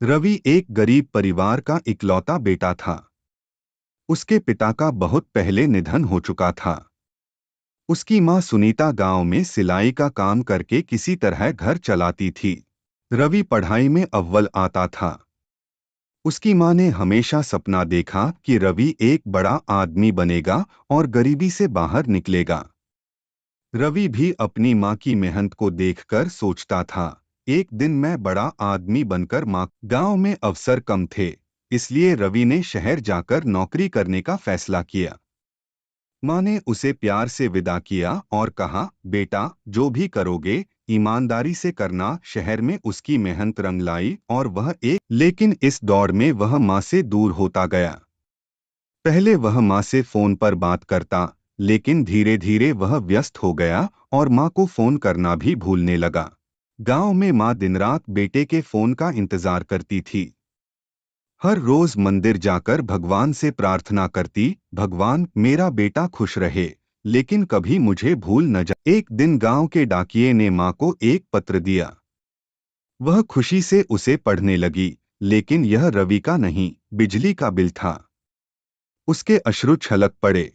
रवि एक गरीब परिवार का इकलौता बेटा था। उसके पिता का बहुत पहले निधन हो चुका था। उसकी मां सुनीता गांव में सिलाई का काम करके किसी तरह घर चलाती थी। रवि पढ़ाई में अव्वल आता था। उसकी मां ने हमेशा सपना देखा कि रवि एक बड़ा आदमी बनेगा और गरीबी से बाहर निकलेगा। रवि भी अपनी मां की मेहनत को देखकर सोचता था, एक दिन मैं बड़ा आदमी बनकर मां। गांव में अवसर कम थे, इसलिए रवि ने शहर जाकर नौकरी करने का फैसला किया। मां ने उसे प्यार से विदा किया और कहा, बेटा जो भी करोगे ईमानदारी से करना। शहर में उसकी मेहनत रंग लाई और लेकिन इस दौड़ में वह मां से दूर होता गया। पहले वह मां से फोन पर बात करता, लेकिन धीरे धीरे वह व्यस्त हो गया और मां को फोन करना भी भूलने लगा। गांव में मां दिन रात बेटे के फोन का इंतजार करती थी। हर रोज मंदिर जाकर भगवान से प्रार्थना करती, भगवान मेरा बेटा खुश रहे, लेकिन कभी मुझे भूल न जाए। एक दिन गांव के डाकिये ने मां को एक पत्र दिया। वह खुशी से उसे पढ़ने लगी, लेकिन यह रवि का नहीं, बिजली का बिल था। उसके अश्रु छलक पड़े।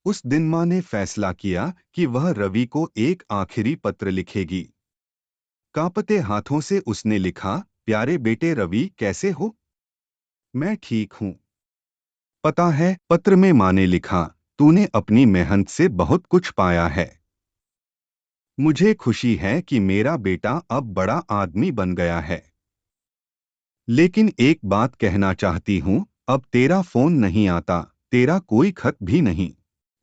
उस दिन मां ने फैसला किया कि वह रवि को एक आखिरी पत्र लिखेगी। कांपते हाथों से उसने लिखा, प्यारे बेटे रवि, कैसे हो? मैं ठीक हूं। पता है, पत्र में मां ने लिखा, तूने अपनी मेहनत से बहुत कुछ पाया है। मुझे खुशी है कि मेरा बेटा अब बड़ा आदमी बन गया है। लेकिन एक बात कहना चाहती हूं, अब तेरा फोन नहीं आता, तेरा कोई खत भी नहीं।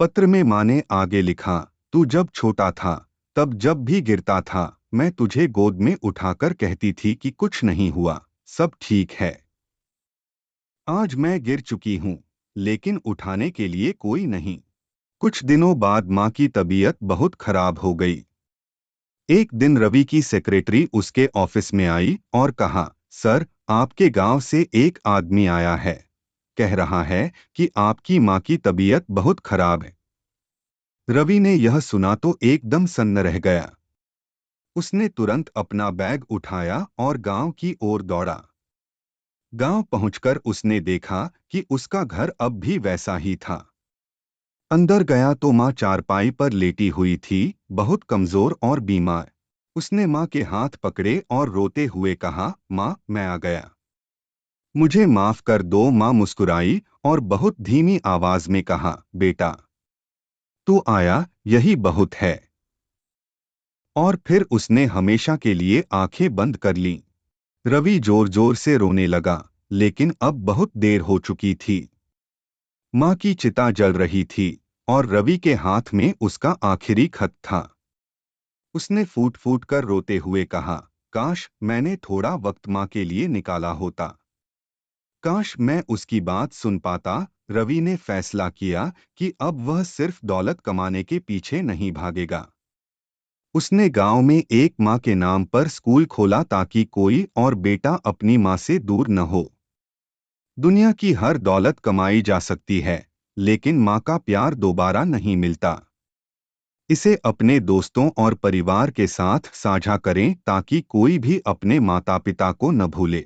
पत्र में मां ने आगे लिखा, तू जब छोटा था, तब जब भी गिरता था, मैं तुझे गोद में उठाकर कहती थी कि कुछ नहीं हुआ, सब ठीक है। आज मैं गिर चुकी हूं, लेकिन उठाने के लिए कोई नहीं। कुछ दिनों बाद मां की तबीयत बहुत खराब हो गई। एक दिन रवि की सेक्रेटरी उसके ऑफिस में आई और कहा, सर, आपके गांव से एक आदमी आया है। कह रहा है कि आपकी मां की तबीयत बहुत खराब है। रवि ने यह सुना तो एकदम सन्न रह गया। उसने तुरंत अपना बैग उठाया और गांव की ओर दौड़ा। गांव पहुंचकर उसने देखा कि उसका घर अब भी वैसा ही था। अंदर गया तो मां चारपाई पर लेटी हुई थी, बहुत कमजोर और बीमार। उसने मां के हाथ पकड़े और रोते हुए कहा, मां, मैं आ गया। मुझे माफ कर दो। मां मुस्कुराई और बहुत धीमी आवाज में कहा, बेटा, तू आया, यही बहुत है। और फिर उसने हमेशा के लिए आंखें बंद कर लीं। रवि जोर जोर से रोने लगा, लेकिन अब बहुत देर हो चुकी थी। मां की चिता जल रही थी और रवि के हाथ में उसका आखिरी खत था। उसने फूट फूट कर रोते हुए कहा, काश मैंने थोड़ा वक्त मां के लिए निकाला होता। काश मैं उसकी बात सुन पाता। रवि ने फैसला किया कि अब वह सिर्फ दौलत कमाने के पीछे नहीं भागेगा। उसने गांव में एक मां के नाम पर स्कूल खोला ताकि कोई और बेटा अपनी मां से दूर न हो। दुनिया की हर दौलत कमाई जा सकती है, लेकिन मां का प्यार दोबारा नहीं मिलता। इसे अपने दोस्तों और परिवार के साथ साझा करें ताकि कोई भी अपने माता पिता को न भूले।